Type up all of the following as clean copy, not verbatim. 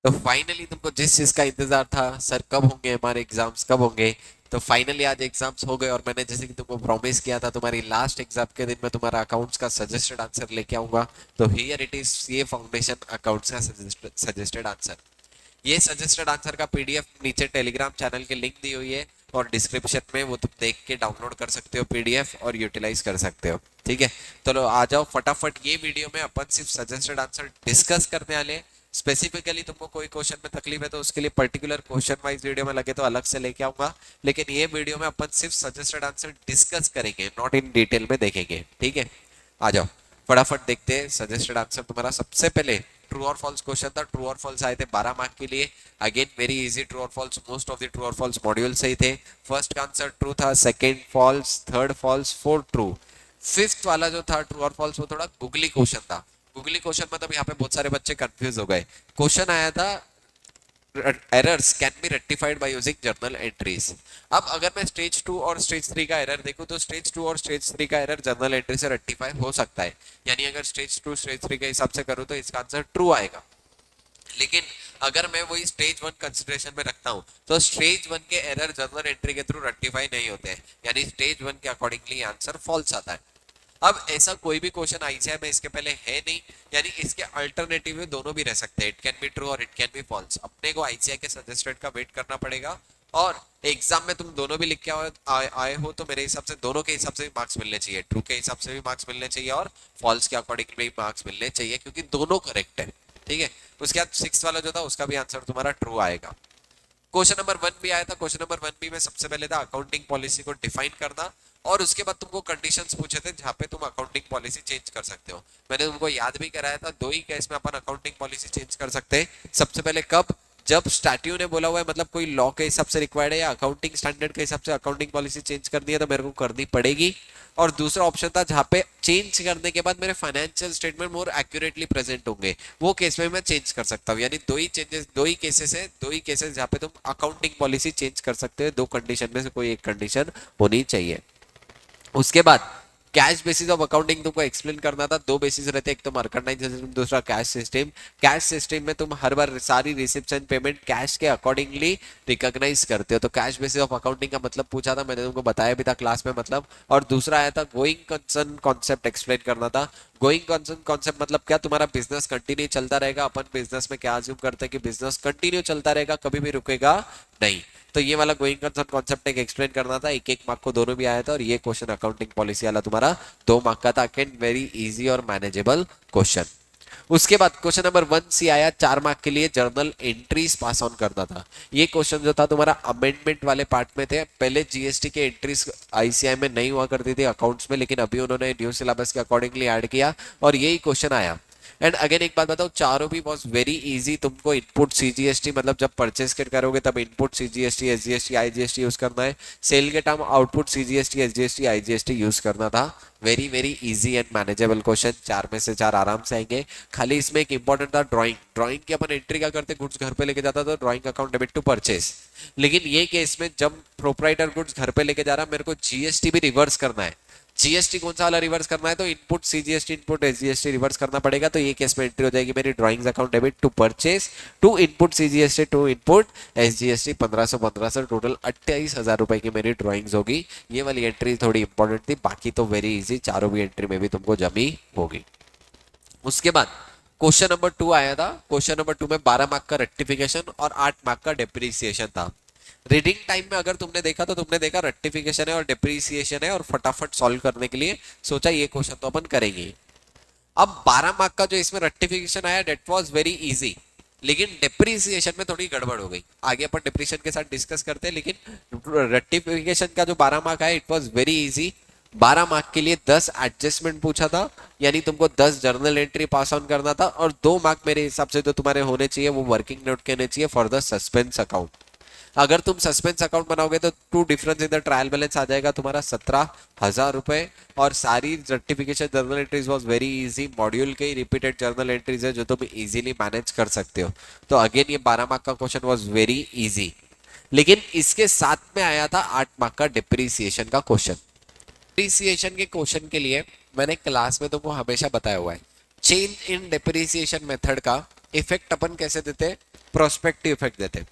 तो फाइनली तुमको जिस चीज का इंतजार था, सर कब होंगे हमारे एग्जाम्स, कब होंगे, तो फाइनली आज एग्जाम्स हो गए। और मैंने जैसे कि तुमको प्रॉमिस किया था, तुम्हारी लास्ट एग्जाम के दिन मैं तुम्हारा अकाउंट्स का सजेस्टेड आंसर लेके आऊंगा। तो हियर इट इज, ये फाउंडेशन अकाउंट्स का सजेस्टेड आंसर। ये सजेस्टेड आंसर का पीडीएफ नीचे टेलीग्राम चैनल की लिंक दी हुई है, और डिस्क्रिप्शन में वो तुम देख के डाउनलोड कर सकते हो पीडीएफ, और यूटिलाइज कर सकते हो। ठीक है, चलो आ जाओ फटाफट। ये वीडियो में अपन सिर्फ सजेस्टेड आंसर डिस्कस करने वाले हैं। स्पेसिफिकली तुमको कोई क्वेश्चन में तकलीफ है तो उसके लिए पर्टिकुलर क्वेश्चन वाइज वीडियो में लगे तो अलग से लेके आऊंगा। लेकिन ये वीडियो में अपन सिर्फ सजेस्टेड आंसर डिस्कस करेंगे, नॉट इन डिटेल में देखेंगे। ठीक है, आ जाओ फटाफट देखते हैं सजेस्टेड आंसर। तुम्हारा सबसे पहले ट्रू और फॉल्स क्वेश्चन था, ट्रू और फॉल्स आए थे 12 मार्क के लिए। अगेन वेरी इजी ट्रू और false, most of the true और फॉल्स मॉड्यूल सही थे। फर्स्ट का आंसर ट्रू था, second false, third false, fourth true. Fifth वाला जो था ट्रू और फॉल्स, वो थोड़ा गुगली क्वेश्चन था। गुगली क्वेश्चन मतलब यहाँ पे बहुत सारे बच्चे कंफ्यूज हो गए। क्वेश्चन आया था errors can be rectified by using journal entries. अब अगर मैं स्टेज 2 और स्टेज 3 का एरर देखूं, तो स्टेज 2 और स्टेज 3 का एरर जर्नल एंट्री से रेक्टिफाई हो सकता है। यानी अगर स्टेज 2 स्टेज 3 के हिसाब से करूं तो इसका आंसर ट्रू आएगा। लेकिन अगर मैं वही स्टेज 1 कंसिडरेशन में रखता हूं, तो स्टेज 1 के एरर जर्नल एंट्री के थ्रू रेक्टिफाई नहीं होते हैं, यानी स्टेज 1 के अकॉर्डिंगली आंसर फॉल्स आता है। अब ऐसा कोई भी क्वेश्चन आईसीआई में इसके पहले है नहीं, यानी इसके अल्टरनेटिव में दोनों भी रह सकते हैं, इट कैन बी ट्रू और इट कैन बी फॉल्स। अपने को आईसीआई के सजेस्टेड का वेट करना पड़ेगा। और एग्जाम में तुम दोनों भी लिख के आए हो, तो मेरे हिसाब से दोनों के हिसाब से भी मार्क्स मिलने चाहिए, ट्रू के हिसाब से भी मार्क्स मिलने चाहिए और फॉल्स के अकॉर्डिंग भी मार्क्स मिलने चाहिए, क्योंकि दोनों करेक्ट है। ठीक है, उसके बाद सिक्स वाला जो था उसका भी आंसर तुम्हारा ट्रू आएगा। क्वेश्चन नंबर 1 भी आया था। क्वेश्चन नंबर 1 भी में सबसे पहले था अकाउंटिंग पॉलिसी को डिफाइन करना, और उसके बाद तुमको कंडीशंस पूछे थे जहां पे तुम अकाउंटिंग पॉलिसी चेंज कर सकते हो। मैंने तुमको याद भी कराया था, दो ही केस में अपन अकाउंटिंग पॉलिसी चेंज कर सकते हैं। सबसे पहले कब, जब स्टैट्यू ने बोला हुआ है, मतलब कोई लॉ के हिसाब से रिक्वायर्ड है या अकाउंटिंग स्टैंडर्ड के हिसाब से अकाउंटिंग पॉलिसी चेंज करनी है, तो मेरे को करनी पड़ेगी। और दूसरा ऑप्शन था जहां पे चेंज करने के बाद मेरे फाइनेंशियल स्टेटमेंट मोर एक्यूरेटली प्रेजेंट होंगे, वो केस में मैं चेंज कर सकता हूँ। यानी दो ही चेंजेस, दो ही केसेस है, दो ही केसेस जहाँ पे तुम अकाउंटिंग पॉलिसी चेंज कर सकते हो। दो कंडीशन में से कोई एक कंडीशन होनी चाहिए। उसके बाद कैश बेसिस ऑफ अकाउंटिंग तुमको एक्सप्लेन करना था। दो बेसिस रहते हैं, एक तो मर्केंटाइल सिस्टम, दूसरा कैश सिस्टम। कैश सिस्टम में तुम हर बार सारी रिसिप्ट एंड पेमेंट कैश के अकॉर्डिंगली रिकॉग्नाइज करते हो। तो कैश बेसिस ऑफ अकाउंटिंग का मतलब पूछा था, मैंने तुमको बताया भी था क्लास में मतलब। और दूसरा आया था गोइंग कंसर्न कॉन्सेप्ट एक्सप्लेन करना था। गोइंग कंसर्न कॉन्सेप्ट मतलब क्या, तुम्हारा बिजनेस कंटिन्यू चलता रहेगा। अपन बिजनेस में क्या अज्यूम करते हैं कि बिजनेस कंटिन्यू चलता रहेगा, कभी भी रुकेगा नहीं। तो ये वाला गोइंग कंसर्न कॉन्सेप्ट एक एक्सप्लेन करना था। एक एक मार्क को दोनों भी आया था, और ये क्वेश्चन अकाउंटिंग पॉलिसी वाला तुम्हारा 2 मार्क का था। अगेन वेरी इजी और मैनेजेबल क्वेश्चन। उसके बाद क्वेश्चन नंबर 1 सी आया 4 मार्क के लिए, जर्नल एंट्रीज पास ऑन करना था। ये क्वेश्चन जो था तुम्हारा अमेंडमेंट वाले पार्ट में थे। पहले जीएसटी के एंट्रीज आईसीआई में नहीं हुआ करती थी अकाउंट्स में, लेकिन अभी उन्होंने न्यू सिलेबस के अकॉर्डिंगली ऐड किया, और यही क्वेश्चन आया। एंड अगेन एक बात बताओ, चारों भी वॉज वेरी इजी। तुमको इनपुट सीजीएसटी मतलब जब परचेस के करोगे तब input CGST, SGST, IGST use करना है। सेल के time output CGST, SGST, IGST use करना था। Very very easy and manageable question, 4 में से 4 आराम से आएंगे। खाली इसमें एक इंपॉर्टेंट था ड्राइंग। ड्राइंग की अपन एंट्री क्या करते, गुड्स घर पे लेके जाता तो drawing account debit to purchase. लेकिन ये केस में जब प्रोप्राइटर गुड्स घर पे लेके जा रहा, मेरे को जीएसटी भी रिवर्स करना है। जीएसटी कौन सा वाला रिवर्स करना है, तो input CGST, input SGST reverse करना पड़ेगा। तो ये केस में एंट्री हो जाएगी मेरी drawings account debit to purchase to input CGST to input SGST. 1500 total 28,000 रुपए की मेरी ड्राइंग्स होगी। ये वाली एंट्री थोड़ी इंपॉर्टेंट थी, बाकी तो वेरी इजी, चारों भी एंट्री में भी तुमको जमी होगी। उसके बाद क्वेश्चन नंबर 2 आया था। क्वेश्चन नंबर 2 में 12 मार्क का रेक्टिफिकेशन और 8 मार्क का डेप्रीसिएशन था। रीडिंग टाइम में अगर तुमने देखा तो तुमने देखा रेक्टिफिकेशन है और डेप्रीसिएशन है, और फटाफट सॉल्व करने के लिए सोचा ये क्वेश्चन तो अपन करेंगे। अब 12 मार्क का जो इसमें रेक्टिफिकेशन आया, डेट वाज वेरी इजी। लेकिन डेप्रीसिएशन में थोड़ी गड़बड़ हो गई, आगे अपन डिप्रीशिएशन के साथ डिस्कस करते हैं। लेकिन रेक्टिफिकेशन का जो 12 मार्क आया, it was very easy. 12 mark के लिए 10 एडजस्टमेंट पूछा था, यानी तुमको 10 जर्नल एंट्री पास ऑन करना था। और 2 मार्क मेरे हिसाब से जो तुम्हारे होने चाहिए वो वर्किंग नोट के होने चाहिए फॉर द सस्पेंस अकाउंट। अगर तुम सस्पेंस अकाउंट बनाओगे तो to difference in the trial balance आ जाएगा तुम्हारा 17,000 रुपए। और सारी justification journal entries was very easy, module के ही रिपीटेड जर्नल एंट्रीज है जो तुम इजीली मैनेज कर सकते हो। तो अगेन ये 12 मार्क का क्वेश्चन वाज वेरी इजी। लेकिन इसके साथ में आया था 8 मार्क का डिप्रीसिएशन का क्वेश्चन। डिप्रीसिएशन के क्वेश्चन के लिए मैंने क्लास में तुमको हमेशा बताया हुआ है, चेंज इन डिप्रीसिएशन मेथड का इफेक्ट अपन कैसे देते, प्रोस्पेक्टिव इफेक्ट देते।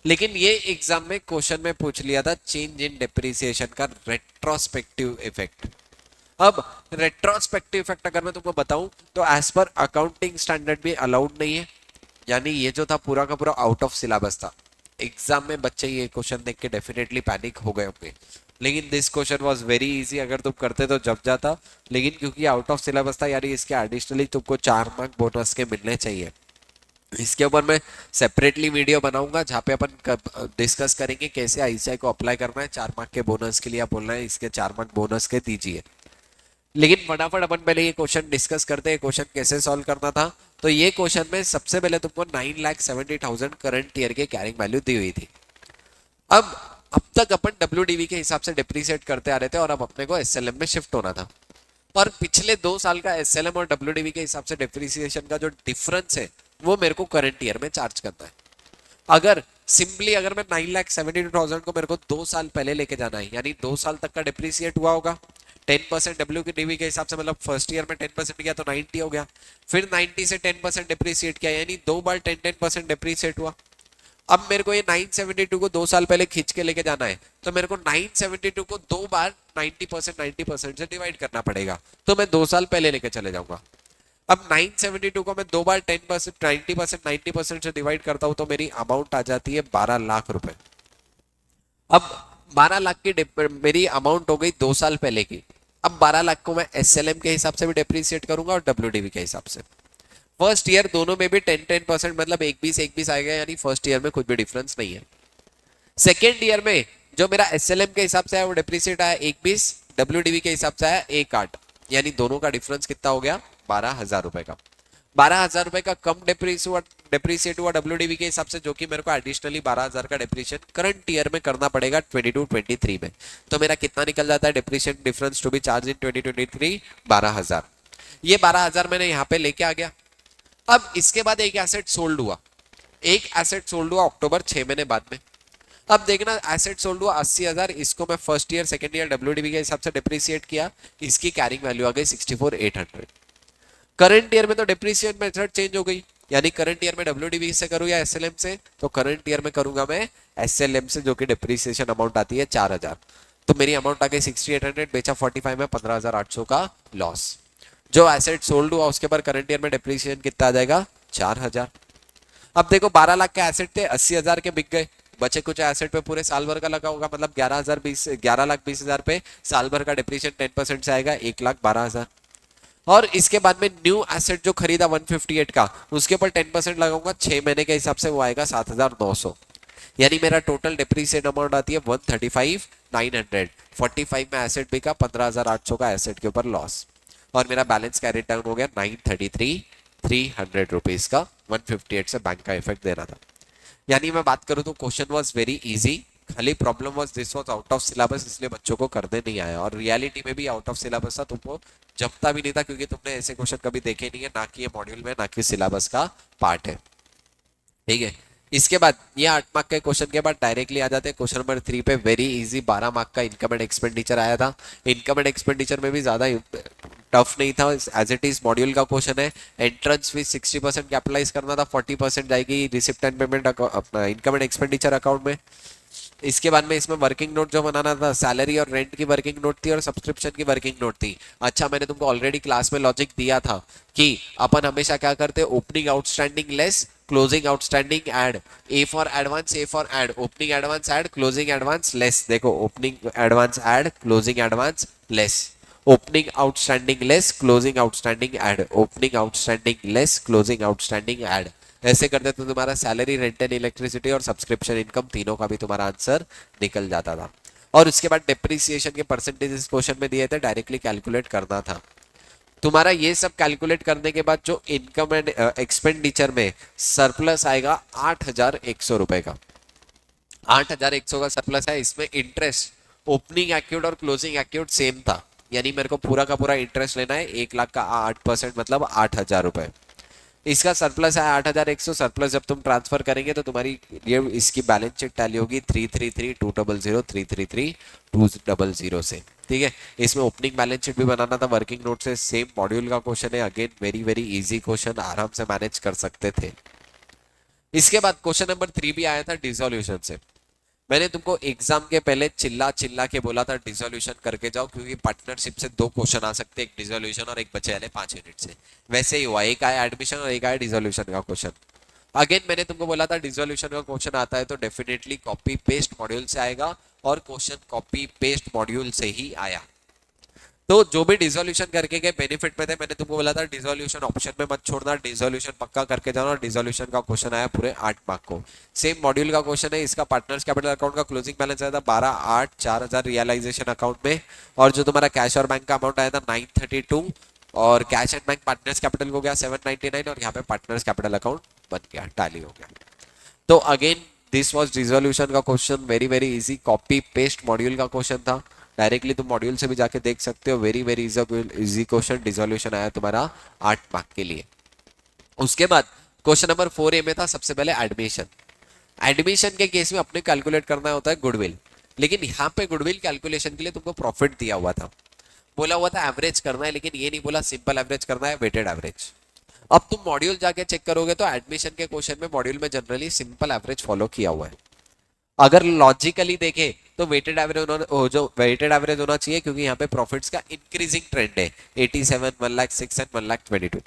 लेकिन ये एग्जाम में क्वेश्चन में पूछ लिया था चेंज इन डेप्रिसिएशन का रेट्रोस्पेक्टिव इफेक्ट। अब रेट्रोस्पेक्टिव इफेक्ट अगर मैं तुमको बताऊं तो एज पर अकाउंटिंग स्टैंडर्ड भी अलाउड नहीं है, यानी ये जो था पूरा का पूरा आउट ऑफ सिलेबस था। एग्जाम में बच्चे ये क्वेश्चन देख के डेफिनेटली पैनिक हो गए होंगे, लेकिन this question was very easy, अगर तुम करते तो जब जाता, लेकिन क्योंकि आउट ऑफ सिलेबस था यार इसके एडिशनली तुमको 4 मार्क बोनस के मिलने चाहिए। इसके ऊपर मैं सेपरेटली वीडियो बनाऊंगा जहाँ पे अपन डिस्कस करेंगे कैसे आईसीआई को अप्लाई करना है। 4 मार्क के बोनस के लिए आप बोलना है इसके 4 मार्क बोनस के दीजिए। लेकिन फटाफट अपन पहले ये क्वेश्चन डिस्कस करते हैं, क्वेश्चन कैसे सॉल्व करना था। तो ये क्वेश्चन में सबसे पहले तुमको 9,70,000 करंट ईयर के कैरिंग वैल्यू दी हुई थी। अब तक अपन डब्ल्यूडीवी के हिसाब से डिप्रिसिएट करते आ रहे थे और अब अपने को एसएलएम में शिफ्ट होना था। और पिछले 2 साल का एसएलएम और डब्ल्यूडीवी के हिसाब से डिप्रिसिएशन का जो डिफरेंस है वो मेरे को करंट ईयर में चार्ज करना है। अगर मैं 9,72,000 को मेरे को 2 साल पहले लेके जाना है, यानी 2 साल तक का डिप्रिसिएट हुआ होगा 10% डब्ल्यूडीवी के हिसाब से, मतलब फर्स्ट ईयर में 10% किया तो 90 हो गया, फिर 90 से 10% डिप्रिसिएट किया, यानी 2 बार 10% डिप्रिसिएट हुआ। अब मेरे को ये 972 को 2 साल पहले खींच के लेके जाना है, तो मेरे को 972 को 2 बार 90% से डिवाइड करना पड़ेगा, तो मैं 2 साल पहले लेके चले जाऊंगा। अब 972 को मैं 2 बार 10% 90% से डिवाइड करता हूं तो मेरी अमाउंट आ जाती है 12 लाख रुपए। अब 12 लाख की मेरी अमाउंट हो गई 2 साल पहले की। अब 12 लाख को मैं एसएलएम के हिसाब से भी डिप्रिसिएट करूंगा और डब्ल्यूडीवी के हिसाब से। फर्स्ट ईयर दोनों में भी 10% मतलब 1 20 आएगा, यानी फर्स्ट ईयर में कुछ भी डिफरेंस नहीं है। सेकेंड ईयर में जो मेरा एसएलएम के हिसाब से है वो डिप्रिसिएट आया 1 20, डब्ल्यूडीवी के हिसाब से आया 1 8, यानी दोनों का डिफरेंस कितना हो गया 12,000 रुपए का। 12,000 रुपए का कम डिप्रिसिएट हुआ डब्ल्यूडीवी के हिसाब से, जो कि मेरे को एडिशनली 12,000 का डिप्रिसिएट करंट ईयर में करना पड़ेगा 22-23 में। तो मेरा कितना निकल जाता है depreciate difference to be charge in 2023, 12,000। ये 12,000 मैंने यहाँ पे लेके आ गया। अब इसके बाद एक एसेट सोल्ड हुआ अक्टूबर 6 महीने बाद में। अब देखना एसेट सोल्ड हुआ 80,000, इसको मैं first year second year WDV के हिसाब से डिप्रिसिएट किया, इसकी कैरिंग वैल्यू आ गई 64,800। करंट ईयर में तो डिप्रिसिएट मेथड चेंज हो गई, यानी करंट ईयर में डब्ल्यूडीवी से करूँ या एसएलएम से, तो करंट ईयर में करूंगा मैं एसएलएम से, जो कि डिप्रिसिएशन अमाउंट आती है 4,000। तो मेरी अमाउंट आ गई 6800, बेचा 45 में 15,800 का लॉस। जो एसेट सोल्ड हुआ उसके बाद करंट ईयर में डिप्रिसिएशन कितना आ जाएगा 4,000। अब देखो 12 लाख के एसेट थे, 80,000 के बिक गए, बचे कुछ एसेट पे पूरे साल भर का लगा होगा, मतलब 11,20,000 पे साल भर का डिप्रिसिएशन 10% से आएगा 1,12,000। और इसके बाद में न्यू एसेट जो खरीदा 158 का, उसके ऊपर 10% लगाऊंगा 6 महीने के हिसाब से, वो आएगा 7,900, यानी मेरा टोटल डिप्रिसिएट अमाउंट आती है 135,900। 45 में एसेट बिका, 15,800 का एसेट के ऊपर लॉस, और मेरा बैलेंस कैरी डाउन हो गया 933,300 रुपीज का। 158 से बैंक का इफेक्ट देना था। यानी मैं बात करूं तो क्वेश्चन वाज वेरी इजी, खाली problem was this was out of syllabus, इसलिए बच्चों को करने नहीं आया, और रियलिटी में भी आउट ऑफ सिलेबस था, तुमको जमता भी नहीं था, क्योंकि तुमने ऐसे क्वेश्चन कभी देखे नहीं है, ना कि ये मॉड्यूल में, ना कि सिलेबस का पार्ट है। ठीक है, इसके बाद ये 8 मार्क के क्वेश्चन के बाद डायरेक्टली आ जाते हैं क्वेश्चन नंबर 3 पे। वेरी इजी 12 मार्क का इनकम एंड एक्सपेंडिचर आया था। इनकम एंड एक्सपेंडिचर में भी ज्यादा टफ नहीं था, एज इट इज मॉड्यूल का क्वेश्चन है। एंट्रेंस फीस 60% कैपिटलाइज करना था, 40% जाएगी रिसिप्ट एंड पेमेंट अपना इनकम एंड एक्सपेंडिचर अकाउंट में। इसके बाद में इसमें वर्किंग नोट जो बनाना था, सैलरी और रेंट की वर्किंग नोट थी और सब्सक्रिप्शन की वर्किंग नोट थी। अच्छा, मैंने तुमको ऑलरेडी क्लास में लॉजिक दिया था कि अपन हमेशा क्या करते हैं, opening outstanding less closing outstanding add, A for advance A for add, opening advance add closing advance less. देखो opening advance add closing advance less, opening outstanding less closing outstanding add, opening outstanding less closing outstanding add. ऐसे करते तो तुम्हारा salary, rent and electricity और subscription income तीनों का भी तुम्हारा आंसर निकल जाता था। और उसके बाद डिप्रिसिएशन के परसेंटेज इस क्वेश्चन में दिए थे, डायरेक्टली कैलकुलेट करना था तुम्हारा। ये सब कैलकुलेट करने के बाद जो इनकम एंड एक्सपेंडिचर में सरप्लस आएगा 8,100 रुपए का, 8,100 का सरप्लस है। इसमें इंटरेस्ट ओपनिंग एक्यूट और क्लोजिंग एक्यूट सेम था, यानी मेरे को पूरा का पूरा इंटरेस्ट लेना है 1 लाख का 8%, मतलब 8,000 रुपए। इसका सरप्लस है 8,100। सरप्लस जब तुम ट्रांसफर करेंगे तो तुम्हारी ये इसकी बैलेंस शीट टैली होगी 333,200 333,200 से। ठीक है। इसमें ओपनिंग बैलेंस शीट भी बनाना था वर्किंग नोट से, सेम मॉड्यूल का क्वेश्चन है, again very very easy question, आराम से मैनेज कर सकते थे। इसके बाद क्वेश्चन नंबर 3 भी आया था डिसोल्यूशन से। मैंने तुमको एग्जाम के पहले चिल्ला चिल्ला के बोला था डिसोल्यूशन करके जाओ, क्योंकि पार्टनरशिप से 2 क्वेश्चन आ सकते हैं, एक डिसोल्यूशन और एक बचे वाले 5 यूनिट से। वैसे ही हुआ, एक आया एडमिशन और एक आया डिसोल्यूशन का क्वेश्चन। अगेन मैंने तुमको बोला था डिसोल्यूशन का क्वेश्चन आता है तो डेफिनेटली कॉपी पेस्ट मॉड्यूल से आएगा, और क्वेश्चन कॉपी पेस्ट मॉड्यूल से ही आया। तो जो भी डिसोल्यूशन करके गए बेनिफिट में थे, मैंने तुमको बोला था डिसोल्यूशन ऑप्शन में मत छोड़ना, डिसोल्यूशन पक्का करके जाना। डिसोल्यूशन का क्वेश्चन आया पूरे 8 मार्क को, सेम मॉड्यूल का क्वेश्चन है। इसका पार्टनर्स कैपिटल अकाउंट का क्लोजिंग बैलेंस आया था 12,8,4,000 रियलाइजेशन अकाउंट में, और जो तुम्हारा कैश और बैंक का अमाउंट आया था 932, और cash and bank partners capital हो गया 799, और यहाँ पे पार्टनर्स कैपिटल अकाउंट बन गया, टैली हो गया। तो अगेन दिस वाज डिसोल्यूशन का question, very very easy, copy paste module का क्वेश्चन था। डायरेक्टली तुम मॉड्यूल से भी जाके देख सकते हो, very very easy question. Dissolution आया तुम्हारा 8 मार्क के लिए। उसके बाद क्वेश्चन नंबर 4A में था सबसे पहले एडमिशन। एडमिशन के केस में अपने कैलकुलेट करना होता है गुडविल, लेकिन यहाँ पे गुडविल कैलकुलेशन के लिए तुमको प्रॉफिट दिया हुआ था, बोला हुआ था एवरेज करना है, लेकिन ये नहीं बोला सिंपल एवरेज करना है, वेटेड एवरेज। अब तुम मॉड्यूल जाके चेक करोगे तो एडमिशन के क्वेश्चन में मॉड्यूल में जनरली सिंपल एवरेज फॉलो किया हुआ है। अगर लॉजिकली देखे तो वेटेड एवरेज जो वेटेड एवरेज होना चाहिए, क्योंकि यहाँ पे प्रॉफिट्स का इंक्रीजिंग ट्रेंड है, 87, 1,06 एंड 1,22।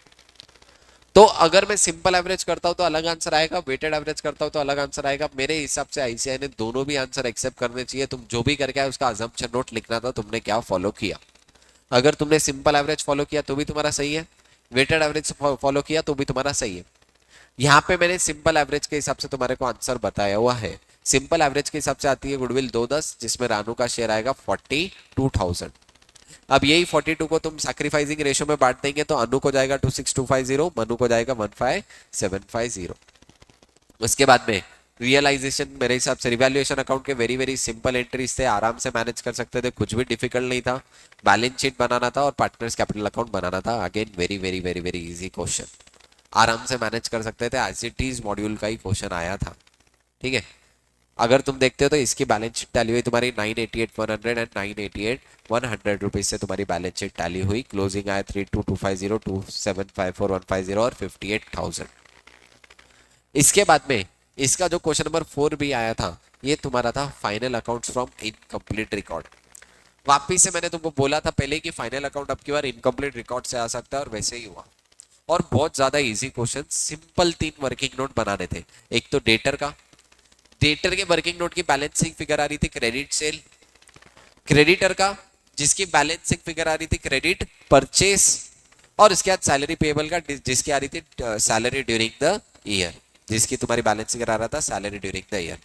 तो अगर मैं सिंपल एवरेज करता हूँ तो अलग आंसर आएगा, वेटेड एवरेज करता हूँ तो अलग आंसर आएगा। मेरे हिसाब से आईसीआई ने दोनों भी आंसर एक्सेप्ट करने चाहिए। तुम जो भी करके आए उसका अजम्पशन नोट लिखना था तुमने क्या फॉलो किया। अगर तुमने सिंपल एवरेज फॉलो किया तो भी तुम्हारा सही है, वेटेड एवरेज फॉलो किया तो भी तुम्हारा सही है। यहाँ पे मैंने सिंपल एवरेज के हिसाब से तुम्हारे को आंसर बताया हुआ है। सिंपल एवरेज के हिसाब से आती है गुडविल 210, जिसमें रानू का शेयर आएगा 42,000। अब यही 42 को तुम सैक्रिफाइसिंग रेशियो में बांट देंगे तो अनु को जाएगा 26,250, मनु को जाएगा 15,750। उसके बाद में रियलाइजेशन मेरे हिसाब से रिवैल्यूएशन अकाउंट के वेरी वेरी सिंपल एंट्रीज थे, आराम से मैनेज कर सकते थे, कुछ भी डिफिकल्ट नहीं था। बैलेंस शीट बनाना था और पार्टनर्स कैपिटल अकाउंट बनाना था, again very very very very easy question, आराम से मैनेज कर सकते थे। एज इट इज मॉड्यूल का ही क्वेश्चन आया था, ठीक है। अगर तुम देखते हो तो इसकी बैलेंस शीट टैली हुई तुम्हारी 988,100 एंड 988,100 रुपीज से तुम्हारी बैलेंस शीट टैली हुई। क्लोजिंग आया 32,250, 27,54,150 और 58,000। इसके बाद में इसका जो क्वेश्चन नंबर 4 भी आया था, ये तुम्हारा था final accounts from incomplete record. वापिस से मैंने तुमको बोला था पहले कि फाइनल अकाउंट अब की बार इनकम्प्लीट रिकॉर्ड से आ सकता है, और वैसे ही हुआ। और बहुत ज्यादा easy question, simple 3 working note बनाने थे। एक तो डेटर का, डेटर के वर्किंग नोट की बैलेंसिंग फिगर आ रही थी क्रेडिट सेल। क्रेडिटर का जिसकी बैलेंसिंग फिगर आ रही थी क्रेडिट परचेस, और इसके बाद सैलरी पेबल का जिसकी आ रही थी सैलरी ड्यूरिंग द ईयर, जिसकी तुम्हारी बैलेंसिंग आ रहा था सैलरी ड्यूरिंग द ईयर।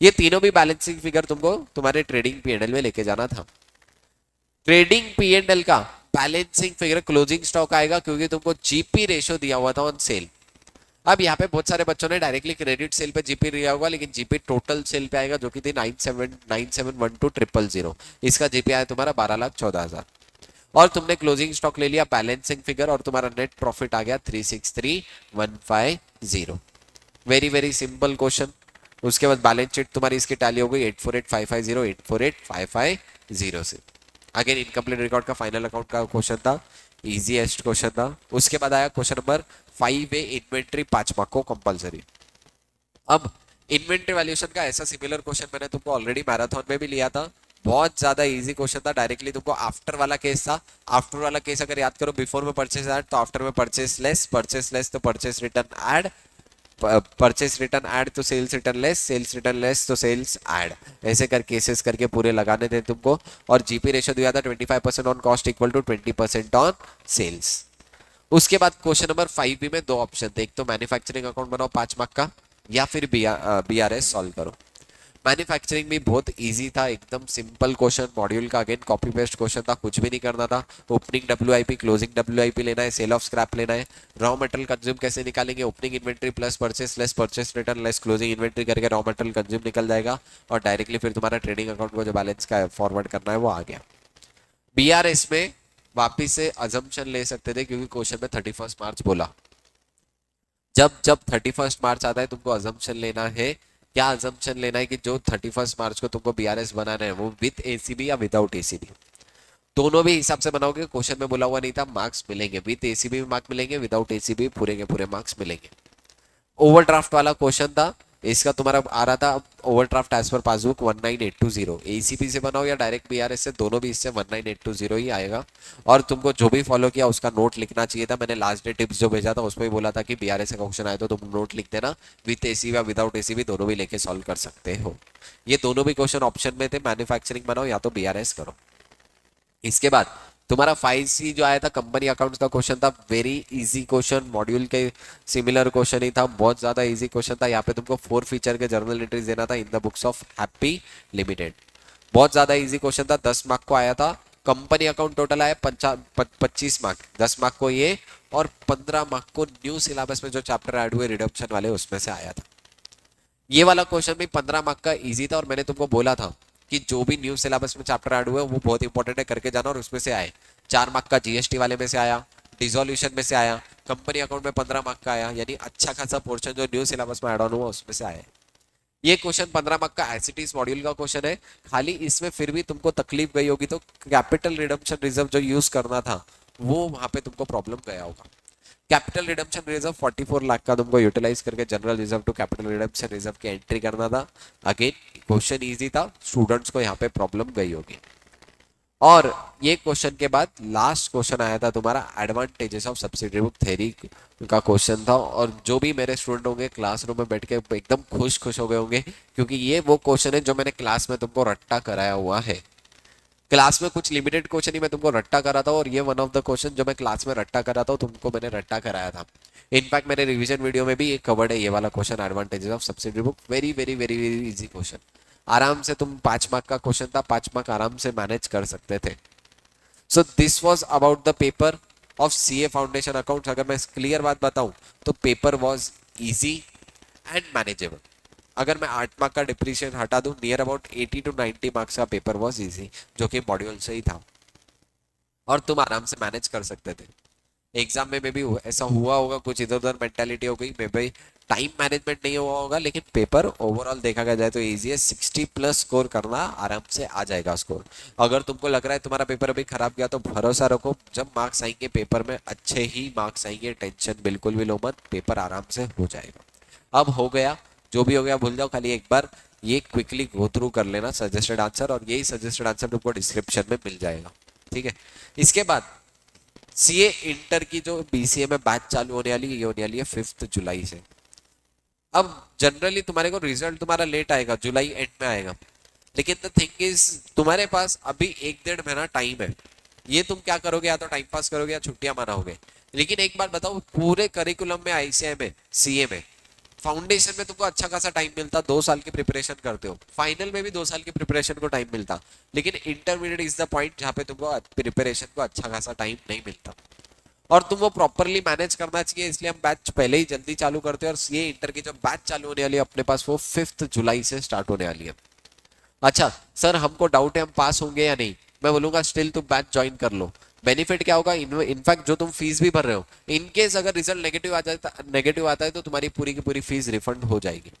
ये तीनों भी बैलेंसिंग फिगर तुमको तुम्हारे ट्रेडिंग पीएनएल में लेके जाना था। ट्रेडिंग पीएनएल का बैलेंसिंग फिगर क्लोजिंग स्टॉक आएगा, क्योंकि तुमको जीपी रेशियो दिया हुआ था ऑन सेल। अब यहाँ पे बहुत सारे बच्चों ने डायरेक्टली क्रेडिट सेल पे जीपी दिया होगा, लेकिन जीपी टोटल सेल पे आएगा जो कि थी 9712,000। इसका जीपी आया तुम्हारा 12,14,000, और तुमने क्लोजिंग स्टॉक ले लिया बैलेंसिंग फिगर, और तुम्हारा नेट प्रॉफिट आ गया 363,150। Very very simple question. उसके बाद बैलेंस शीट तुम्हारी इसकी टैली हो गई 848,550, 848,550 से। अगेन इनकम्प्लीट रिकॉर्ड का फाइनल अकाउंट का क्वेश्चन था, इजीएस्ट क्वेश्चन था। उसके बाद आया question number 5A inventory 5 mark को कंपलसरी। अब इन्वेंट्री वैल्यूएशन का ऐसा सिमिलर क्वेश्चन मैंने तुमको ऑलरेडी मैराथन में भी लिया था, बहुत ज्यादा इजी क्वेश्चन था। डायरेक्टली तुमको आफ्टर वाला केस था। आफ्टर वाला केस अगर याद करो, बिफोर में परचेस ऐड तो आफ्टर में परचेस लेस तो purchase return add, purchase return add तो सेल्स रिटर्न लेस तो सेल्स ऐड, ऐसे कर केसेस करके पूरे लगाने थे तुमको। और जीपी रेशियो दिया था 25% on cost equal to 20% on sales. उसके बाद क्वेश्चन नंबर 5B में 2 ऑप्शन थे, एक तो मैन्युफैक्चरिंग अकाउंट बनाओ 5 मार्क का, या फिर बीआरएस सॉल्व करो। मैन्युफैक्चरिंग भी बहुत इजी था, एकदम सिंपल क्वेश्चन, मॉड्यूल का अगेन कॉपी पेस्ट क्वेश्चन था, कुछ भी नहीं करना था। ओपनिंग डब्ल्यूआईपी क्लोजिंग डब्ल्यूआईपी लेना है, सेल ऑफ स्क्रैप लेना है, रॉ मटेरियल कंज्यूम कैसे निकालेंगे, opening inventory plus purchase less purchase return less closing inventory करके रॉ मटेरियल कंज्यूम निकल जाएगा, और डायरेक्टली फिर तुम्हारा ट्रेडिंग अकाउंट को जो बैलेंस का फॉरवर्ड करना है वो आ गया। बीआरएस में वापिस से अजम्पशन ले सकते थे, क्योंकि क्वेश्चन में 31 मार्च बोला। जब जब 31 मार्च आता है तुमको अजम्पशन लेना है। क्या अजम्पशन लेना है कि जो 31 मार्च को तुमको बीआरएस बनाना है वो विद एसीबी या विदाउट एसीबी। दोनों भी हिसाब से बनाओगे, क्वेश्चन में बोला हुआ नहीं था मार्क्स मिलेंगे, विद एसीबी भी मार्क्स मिलेंगे, विदाउट एसीबी पूरे के पूरे मार्क्स मिलेंगे। ओवरड्राफ्ट वाला क्वेश्चन था, इसका तुम्हारा आ रहा था overdraft as per passbook 19820। ACP से बनाओ या डायरेक्ट बीआरएस से, दोनों भी इससे 19820 ही आएगा। और तुमको जो भी फॉलो किया उसका नोट लिखना चाहिए था। मैंने लास्ट डे टिप्स जो भेजा था उसमें भी बोला था कि बीआरएस का क्वेश्चन आए तो तुम नोट लिख देना, विथ एसी या विदाउट एसीबी दोनों भी लेके सॉल्व कर सकते हो। ये दोनों भी क्वेश्चन ऑप्शन में थे, मैन्युफैक्चरिंग बनाओ या तो बीआरएस करो। इसके बाद तुम्हारा 5C जो आया था कंपनी अकाउंट्स का क्वेश्चन था, वेरी इजी क्वेश्चन, मॉड्यूल के सिमिलर क्वेश्चन ही था, बहुत ज्यादा इजी क्वेश्चन था। यहाँ पे तुमको 4 फीचर के जर्नल एंट्रीज देना था in the books of happy limited. बहुत ज्यादा इजी क्वेश्चन था, 10 मार्क को आया था। कंपनी अकाउंट टोटल आया 25 मार्क, 10 मार्क को ये और 15 मार्क को न्यू सिलेबस में जो चैप्टर ऐड हुए रिडक्शन वाले उसमें से आया था। ये वाला क्वेश्चन भी 15 मार्क का इजी था और मैंने तुमको बोला था कि जो भी न्यू सिलेबस में चैप्टर ऐड हुए वो बहुत इंपॉर्टेंट है, करके जाना। और उसमें से आए 4 मार्क का जीएसटी वाले में से आया, डिसोल्यूशन में से आया, कंपनी अकाउंट में 15 मार्क का आया, यानी अच्छा खासा पोर्शन जो न्यू सिलेबस में ऐड ऑन हुआ उसमें से आया। ये क्वेश्चन 15 मार्क का एसिटीज मॉड्यूल का क्वेश्चन है। खाली इसमें फिर भी तुमको तकलीफ गई होगी तो कैपिटल रिडम्पशन रिजर्व जो यूज करना था वो वहां पे तुमको प्रॉब्लम गया होगा। कैपिटल रिडम्पशन रिजर्व 44 लाख का तुमको यूटिलाइज करके general reserve to capital redemption reserve की एंट्री करना था। अगेन क्वेश्चन इजी था, स्टूडेंट्स को यहाँ पे प्रॉब्लम गई होगी। और ये क्वेश्चन के बाद लास्ट क्वेश्चन आया था तुम्हारा advantages of subsidiary book theory का क्वेश्चन था। और जो भी मेरे स्टूडेंट होंगे क्लासरूम में बैठ के एकदम खुश हो गए होंगे, क्योंकि ये वो क्वेश्चन है जो मैंने क्लास में तुमको रट्टा कराया हुआ है। क्लास में कुछ लिमिटेड क्वेश्चन ही मैं तुमको रट्टा करा था और ये वन ऑफ द क्वेश्चन जो मैं क्लास में रट्टा करा था तुमको मैंने रट्टा कराया था। इनफैक्ट मेरे रिवीजन वीडियो में भी ये कवर्ड है, ये वाला question advantages of subsidiary book. Very very very very easy question, आराम से तुम 5 मार्क का क्वेश्चन था, 5 मार्क आराम से मैनेज कर सकते थे। So this was about the paper of CA foundation accounts. अगर मैं क्लियर बात बताऊं तो paper was easy and manageable. अगर मैं 8 मार्क का डिप्रीशिएशन हटा दूं, नियर अबाउट 80 to 90 मार्क्स का पेपर वॉज इजी, जो कि मॉड्यूल से ही था और तुम आराम से मैनेज कर सकते थे। एग्जाम में भी ऐसा हुआ होगा, कुछ इधर उधर मेंटेलिटी हो गई, मे बी टाइम मैनेजमेंट नहीं हुआ होगा, लेकिन पेपर ओवरऑल देखा जाए तो इजी है। 60 प्लस स्कोर करना आराम से आ जाएगा स्कोर। अगर तुमको लग रहा है तुम्हारा पेपर अभी खराब गया तो भरोसा रखो, जब मार्क्स आएंगे पेपर में अच्छे ही मार्क्स आएंगे, टेंशन बिल्कुल भी लो मत, पेपर आराम से हो जाएगा। अब हो गया, जो भी हो गया भूल जाओ, खाली एक बार ये क्विकली गो थ्रू कर लेना सजेस्टेड आंसर, और यही सजेस्टेड आंसर तुमको डिस्क्रिप्शन में मिल जाएगा। ठीक है, इसके बाद सीए इंटर की जो बीसीए में बैच चालू होने वाली है, ये होने वाली है 5 जुलाई से। अब जनरली तुम्हारे को रिजल्ट तुम्हारा लेट आएगा, जुलाई एंड में आएगा, लेकिन द थिंग इज तुम्हारे पास अभी 1-1.5 महीना टाइम है। ये तुम क्या करोगे, या तो टाइम पास करोगे या छुट्टियां मनाओगे। लेकिन एक बात बताओ, पूरे करिकुलम में आईसीआई में सीए में फाउंडेशन में तुमको अच्छा खासा टाइम मिलता, 2 साल की प्रिपरेशन करते हो, फाइनल में भी 2 साल की प्रिपरेशन को टाइम मिलता, लेकिन इंटरमीडिएट इज द पॉइंट जहां पे तुमको प्रिपरेशन को अच्छा खासा टाइम नहीं मिलता और तुम वो प्रॉपरली मैनेज करना चाहिए। इसलिए हम बैच पहले ही जल्दी चालू करते हैं, और सीए इंटर की जो बैच चालू होने वाली है अपने पास वो 5 जुलाई से स्टार्ट होने वाली है। अच्छा सर, हमको डाउट है हम पास होंगे या नहीं, मैं बोलूंगा स्टिल तुम बैच ज्वाइन कर लो। बेनिफिट क्या होगा, इनफैक्ट जो तुम फीस भी भर रहे हो, इनकेस अगर रिजल्ट नेगेटिव आता है तो तुम्हारी पूरी की पूरी फीस रिफंड हो जाएगी।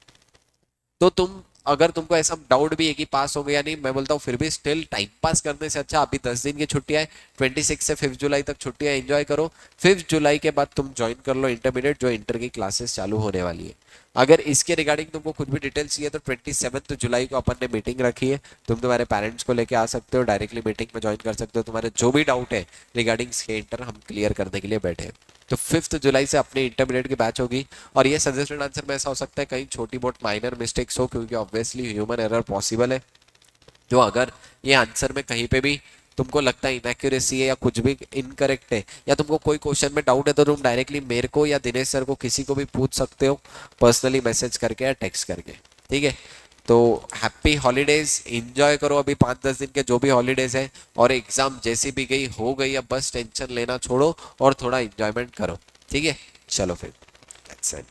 तो तुम अगर तुमको ऐसा डाउट भी है कि पास हो गया नहीं, मैं बोलता हूँ फिर भी स्टिल टाइम पास करने से अच्छा अभी 10 दिन की छुट्टियां है, 26 से 5 जुलाई तक छुट्टियां एंजॉय करो। 5 जुलाई के बाद तुम ज्वाइन कर लो इंटरमीडिएट, जो इंटर की क्लासेस चालू होने वाली है। अगर इसके रिगार्डिंग तुमको कुछ भी डिटेल्स चाहिए तो 27 जुलाई को अपन ने मीटिंग रखी है, तुम तुम्हारे पेरेंट्स को लेके आ सकते हो, डायरेक्टली मीटिंग में ज्वाइन कर सकते हो। तुम्हारे जो भी डाउट है रिगार्डिंग के इंटर हम क्लियर करने के लिए बैठे हैं। तो 5 जुलाई से अपनी इंटरमीडिएट की बैच होगी, और ये सजेस्टेड आंसर में ऐसा हो सकता है कहीं छोटी बहुत माइनर मिस्टेक्स हो, क्योंकि ऑब्वियसली ह्यूमन एरर पॉसिबल है। तो अगर ये आंसर में कहीं पे भी तुमको लगता है इनएक्यूरेसी है या कुछ भी इनकरेक्ट है, या तुमको कोई क्वेश्चन में डाउट है, तो तुम डायरेक्टली मेरे को या दिनेश सर को किसी को भी पूछ सकते हो, पर्सनली मैसेज करके या टेक्स्ट करके। ठीक है, तो हैप्पी हॉलीडेज, एंजॉय करो अभी 5-10 दिन के जो भी हॉलीडेज है, और एग्जाम जैसी भी गई हो गई, अब बस टेंशन लेना छोड़ो और थोड़ा एंजॉयमेंट करो। ठीक है, चलो फिर, दैट्स इट।